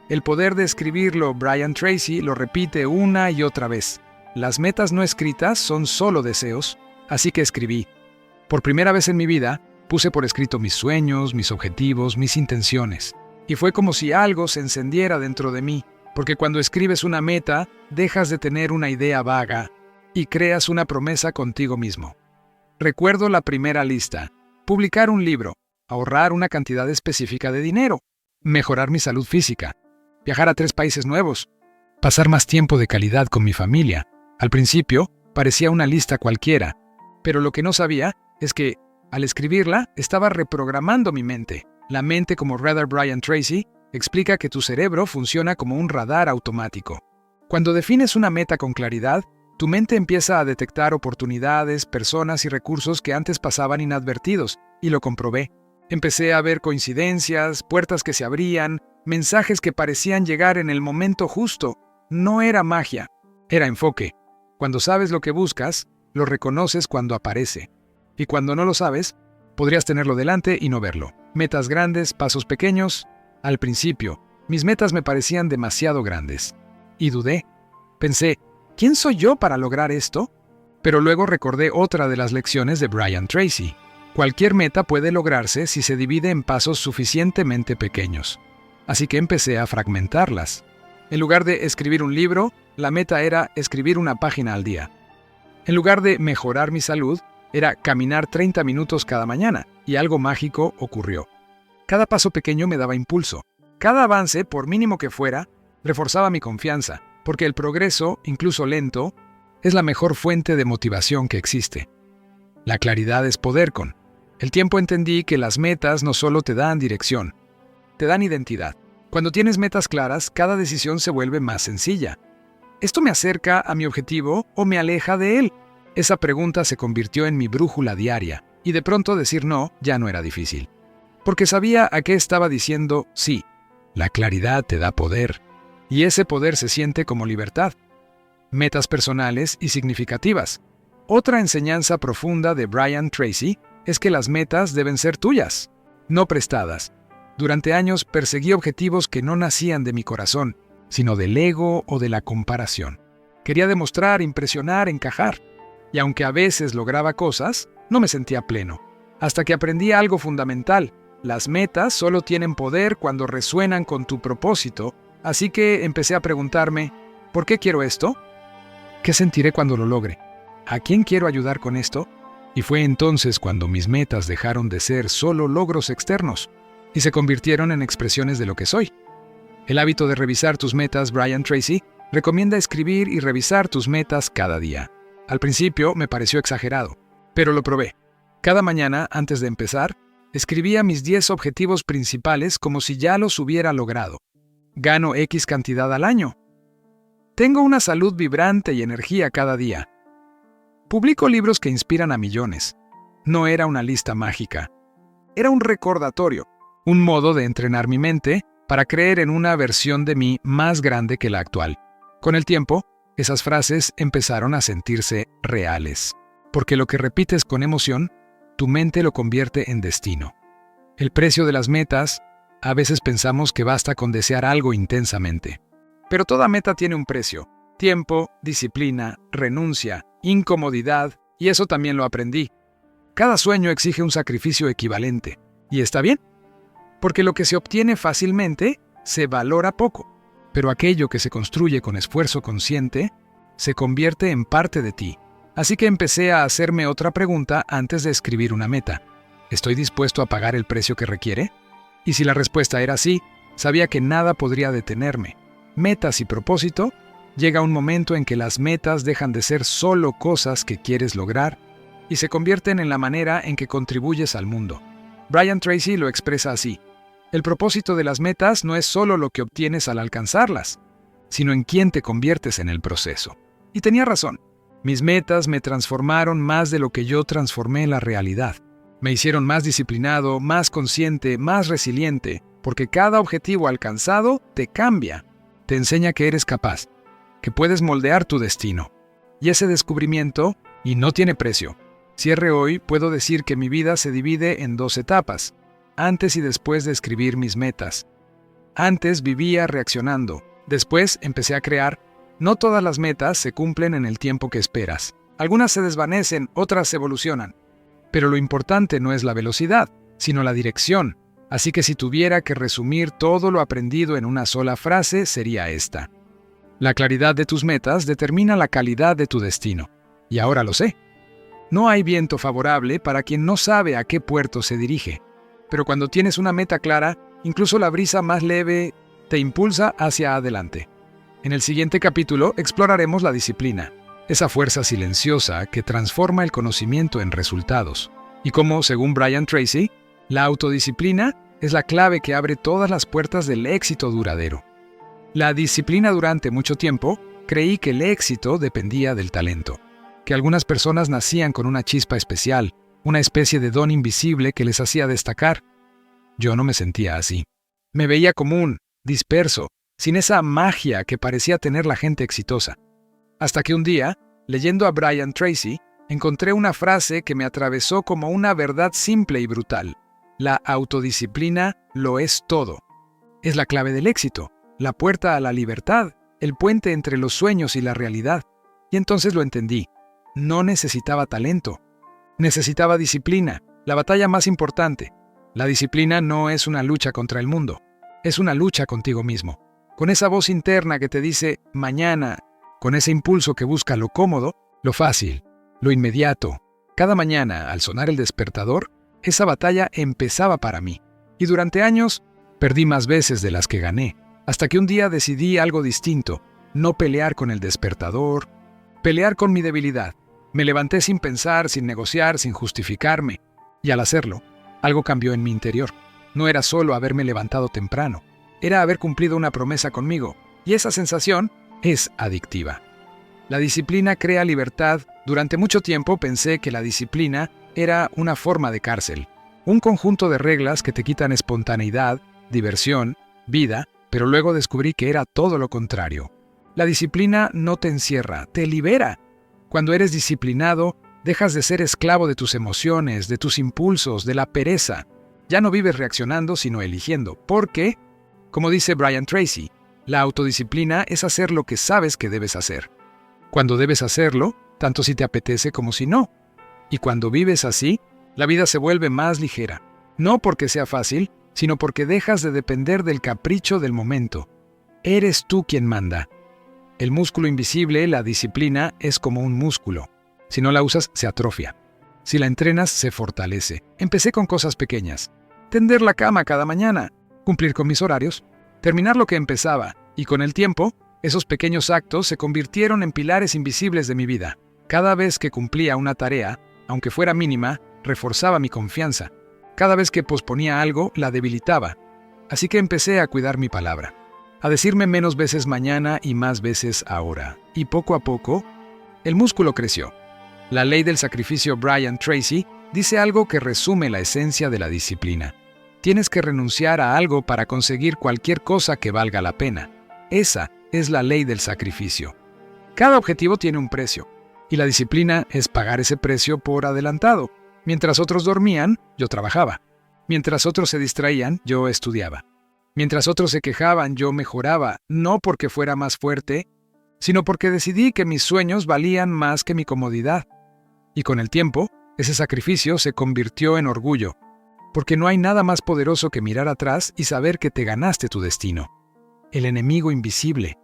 El poder de escribirlo, Brian Tracy lo repite una y otra vez. Las metas no escritas son solo deseos, así que escribí. Por primera vez en mi vida, puse por escrito mis sueños, mis objetivos, mis intenciones. Y fue como si algo se encendiera dentro de mí, porque cuando escribes una meta, dejas de tener una idea vaga y creas una promesa contigo mismo. Recuerdo la primera lista: publicar un libro, ahorrar una cantidad específica de dinero, mejorar mi salud física, viajar a 3 países nuevos, pasar más tiempo de calidad con mi familia. Al principio, parecía una lista cualquiera, pero lo que no sabía es que, al escribirla, estaba reprogramando mi mente. La mente, como Reader Brian Tracy, explica que tu cerebro funciona como un radar automático. Cuando defines una meta con claridad, tu mente empieza a detectar oportunidades, personas y recursos que antes pasaban inadvertidos, y lo comprobé. Empecé a ver coincidencias, puertas que se abrían, mensajes que parecían llegar en el momento justo. No era magia, era enfoque. Cuando sabes lo que buscas, lo reconoces cuando aparece. Y cuando no lo sabes, podrías tenerlo delante y no verlo. Metas grandes, pasos pequeños. Al principio, mis metas me parecían demasiado grandes. Y dudé. Pensé, ¿quién soy yo para lograr esto? Pero luego recordé otra de las lecciones de Brian Tracy. Cualquier meta puede lograrse si se divide en pasos suficientemente pequeños. Así que empecé a fragmentarlas. En lugar de escribir un libro, la meta era escribir una página al día. En lugar de mejorar mi salud, era caminar 30 minutos cada mañana, y algo mágico ocurrió. Cada paso pequeño me daba impulso. Cada avance, por mínimo que fuera, reforzaba mi confianza, porque el progreso, incluso lento, es la mejor fuente de motivación que existe. La claridad es poder. Con el tiempo entendí que las metas no solo te dan dirección, te dan identidad. Cuando tienes metas claras, cada decisión se vuelve más sencilla. ¿Esto me acerca a mi objetivo o me aleja de él? Esa pregunta se convirtió en mi brújula diaria, y de pronto decir no ya no era difícil. Porque sabía a qué estaba diciendo sí. La claridad te da poder, y ese poder se siente como libertad. Metas personales y significativas. Otra enseñanza profunda de Brian Tracy es que las metas deben ser tuyas, no prestadas. Durante años perseguí objetivos que no nacían de mi corazón, sino del ego o de la comparación. Quería demostrar, impresionar, encajar. Y aunque a veces lograba cosas, no me sentía pleno. Hasta que aprendí algo fundamental. Las metas solo tienen poder cuando resuenan con tu propósito, así que empecé a preguntarme, ¿por qué quiero esto? ¿Qué sentiré cuando lo logre? ¿A quién quiero ayudar con esto? Y fue entonces cuando mis metas dejaron de ser solo logros externos y se convirtieron en expresiones de lo que soy. El hábito de revisar tus metas, Brian Tracy, recomienda escribir y revisar tus metas cada día. Al principio me pareció exagerado, pero lo probé. Cada mañana, antes de empezar, escribía mis 10 objetivos principales como si ya los hubiera logrado. Gano X cantidad al año. Tengo una salud vibrante y energía cada día. Publico libros que inspiran a millones. No era una lista mágica. Era un recordatorio, un modo de entrenar mi mente para creer en una versión de mí más grande que la actual. Con el tiempo, esas frases empezaron a sentirse reales, porque lo que repites con emoción, tu mente lo convierte en destino. El precio de las metas, a veces pensamos que basta con desear algo intensamente. Pero toda meta tiene un precio: tiempo, disciplina, renuncia, incomodidad, y eso también lo aprendí. Cada sueño exige un sacrificio equivalente, y está bien, porque lo que se obtiene fácilmente se valora poco, pero aquello que se construye con esfuerzo consciente se convierte en parte de ti. Así que empecé a hacerme otra pregunta antes de escribir una meta. ¿Estoy dispuesto a pagar el precio que requiere? Y si la respuesta era sí, sabía que nada podría detenerme. Metas y propósito, llega un momento en que las metas dejan de ser solo cosas que quieres lograr y se convierten en la manera en que contribuyes al mundo. Brian Tracy lo expresa así: el propósito de las metas no es solo lo que obtienes al alcanzarlas, sino en quién te conviertes en el proceso. Y tenía razón. Mis metas me transformaron más de lo que yo transformé la realidad. Me hicieron más disciplinado, más consciente, más resiliente, porque cada objetivo alcanzado te cambia. Te enseña que eres capaz, que puedes moldear tu destino. Y ese descubrimiento, y no tiene precio. Cierre hoy, puedo decir que mi vida se divide en 2 etapas, antes y después de escribir mis metas. Antes vivía reaccionando, después empecé a crear. No todas las metas se cumplen en el tiempo que esperas. Algunas se desvanecen, otras evolucionan. Pero lo importante no es la velocidad, sino la dirección. Así que si tuviera que resumir todo lo aprendido en una sola frase, sería esta: la claridad de tus metas determina la calidad de tu destino. Y ahora lo sé. No hay viento favorable para quien no sabe a qué puerto se dirige. Pero cuando tienes una meta clara, incluso la brisa más leve te impulsa hacia adelante. En el siguiente capítulo exploraremos la disciplina, esa fuerza silenciosa que transforma el conocimiento en resultados, y cómo, según Brian Tracy, la autodisciplina es la clave que abre todas las puertas del éxito duradero. La disciplina durante mucho tiempo creí que el éxito dependía del talento, que algunas personas nacían con una chispa especial, una especie de don invisible que les hacía destacar. Yo no me sentía así. Me veía común, disperso, sin esa magia que parecía tener la gente exitosa. Hasta que un día, leyendo a Brian Tracy, encontré una frase que me atravesó como una verdad simple y brutal. La autodisciplina lo es todo. Es la clave del éxito, la puerta a la libertad, el puente entre los sueños y la realidad. Y entonces lo entendí. No necesitaba talento. Necesitaba disciplina, la batalla más importante. La disciplina no es una lucha contra el mundo, es una lucha contigo mismo. con esa voz interna que te dice mañana, con ese impulso que busca lo cómodo, lo fácil, lo inmediato. Cada mañana, al sonar el despertador, esa batalla empezaba para mí. Y durante años, perdí más veces de las que gané, hasta que un día decidí algo distinto, no pelear con el despertador, pelear con mi debilidad. Me levanté sin pensar, sin negociar, sin justificarme. Y al hacerlo, algo cambió en mi interior. No era solo haberme levantado temprano, era haber cumplido una promesa conmigo, y esa sensación es adictiva. La disciplina crea libertad. Durante mucho tiempo pensé que la disciplina era una forma de cárcel, un conjunto de reglas que te quitan espontaneidad, diversión, vida, pero luego descubrí que era todo lo contrario. La disciplina no te encierra, te libera. Cuando eres disciplinado, dejas de ser esclavo de tus emociones, de tus impulsos, de la pereza. Ya no vives reaccionando, sino eligiendo, porque, como dice Brian Tracy, la autodisciplina es hacer lo que sabes que debes hacer. Cuando debes hacerlo, tanto si te apetece como si no. Y cuando vives así, la vida se vuelve más ligera. No porque sea fácil, sino porque dejas de depender del capricho del momento. Eres tú quien manda. El músculo invisible, la disciplina, es como un músculo. Si no la usas, se atrofia. Si la entrenas, se fortalece. Empecé con cosas pequeñas. Tender la cama cada mañana, cumplir con mis horarios, terminar lo que empezaba, y con el tiempo, esos pequeños actos se convirtieron en pilares invisibles de mi vida. Cada vez que cumplía una tarea, aunque fuera mínima, reforzaba mi confianza. Cada vez que posponía algo, la debilitaba. Así que empecé a cuidar mi palabra, a decirme menos veces mañana y más veces ahora. Y poco a poco, el músculo creció. La ley del sacrificio Brian Tracy dice algo que resume la esencia de la disciplina. Tienes que renunciar a algo para conseguir cualquier cosa que valga la pena. Esa es la ley del sacrificio. Cada objetivo tiene un precio, y la disciplina es pagar ese precio por adelantado. Mientras otros dormían, yo trabajaba. Mientras otros se distraían, yo estudiaba. Mientras otros se quejaban, yo mejoraba, no porque fuera más fuerte, sino porque decidí que mis sueños valían más que mi comodidad. Y con el tiempo, ese sacrificio se convirtió en orgullo, porque no hay nada más poderoso que mirar atrás y saber que te ganaste tu destino. El enemigo invisible.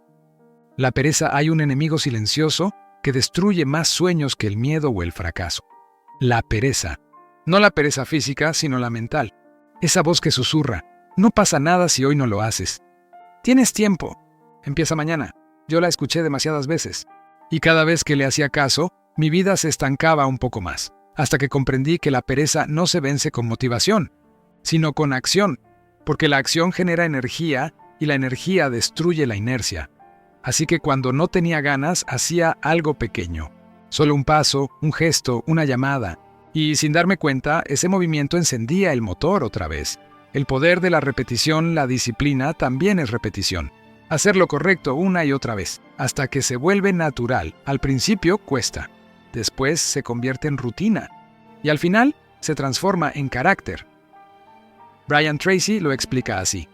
La pereza, hay un enemigo silencioso que destruye más sueños que el miedo o el fracaso. La pereza. No la pereza física, sino la mental. Esa voz que susurra, no pasa nada si hoy no lo haces. Tienes tiempo. Empieza mañana. Yo la escuché demasiadas veces. Y cada vez que le hacía caso, mi vida se estancaba un poco más, hasta que comprendí que la pereza no se vence con motivación, sino con acción, porque la acción genera energía y la energía destruye la inercia. Así que cuando no tenía ganas, hacía algo pequeño. Solo un paso, un gesto, una llamada. Y sin darme cuenta, ese movimiento encendía el motor otra vez. El poder de la repetición, la disciplina, también es repetición. Hacer lo correcto una y otra vez, hasta que se vuelve natural. Al principio cuesta. Después se convierte en rutina. Y al final se transforma en carácter. Brian Tracy lo explica así.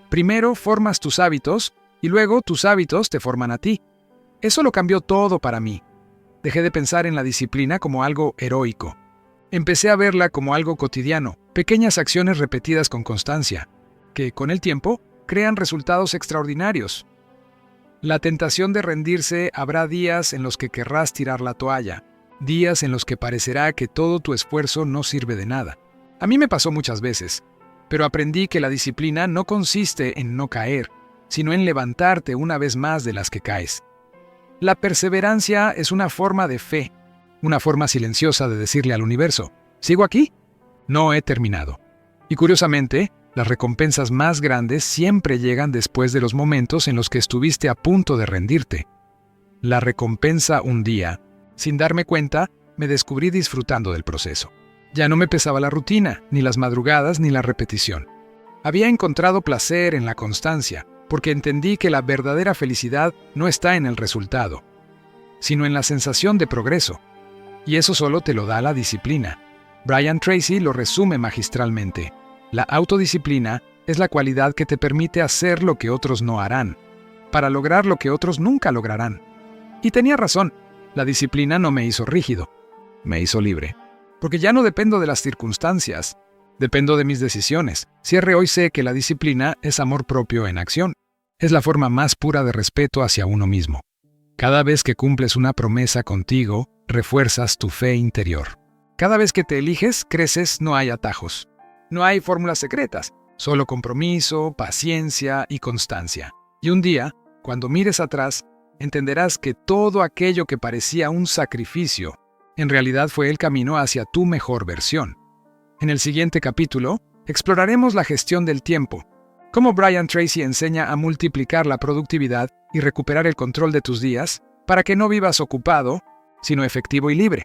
Primero formas tus hábitos y luego tus hábitos te forman a ti. Eso lo cambió todo para mí. Dejé de pensar en la disciplina como algo heroico. Empecé a verla como algo cotidiano, pequeñas acciones repetidas con constancia, que con el tiempo crean resultados extraordinarios. La tentación de rendirse, habrá días en los que querrás tirar la toalla, días en los que parecerá que todo tu esfuerzo no sirve de nada. A mí me pasó muchas veces, pero aprendí que la disciplina no consiste en no caer, sino en levantarte una vez más de las que caes. La perseverancia es una forma de fe, una forma silenciosa de decirle al universo, ¿sigo aquí? No he terminado. Y curiosamente, las recompensas más grandes siempre llegan después de los momentos en los que estuviste a punto de rendirte. La recompensa un día, sin darme cuenta, me descubrí disfrutando del proceso. Ya no me pesaba la rutina, ni las madrugadas, ni la repetición. Había encontrado placer en la constancia, porque entendí que la verdadera felicidad no está en el resultado, sino en la sensación de progreso. Y eso solo te lo da la disciplina. Brian Tracy lo resume magistralmente. La autodisciplina es la cualidad que te permite hacer lo que otros no harán, para lograr lo que otros nunca lograrán. Y tenía razón, la disciplina no me hizo rígido, me hizo libre. Porque ya no dependo de las circunstancias, dependo de mis decisiones. Cierre hoy sé que la disciplina es amor propio en acción. Es la forma más pura de respeto hacia uno mismo. Cada vez que cumples una promesa contigo, refuerzas tu fe interior. Cada vez que te eliges, creces, no hay atajos. No hay fórmulas secretas, solo compromiso, paciencia y constancia. Y un día, cuando mires atrás, entenderás que todo aquello que parecía un sacrificio, en realidad fue el camino hacia tu mejor versión. En el siguiente capítulo, exploraremos la gestión del tiempo, cómo Brian Tracy enseña a multiplicar la productividad y recuperar el control de tus días para que no vivas ocupado, sino efectivo y libre.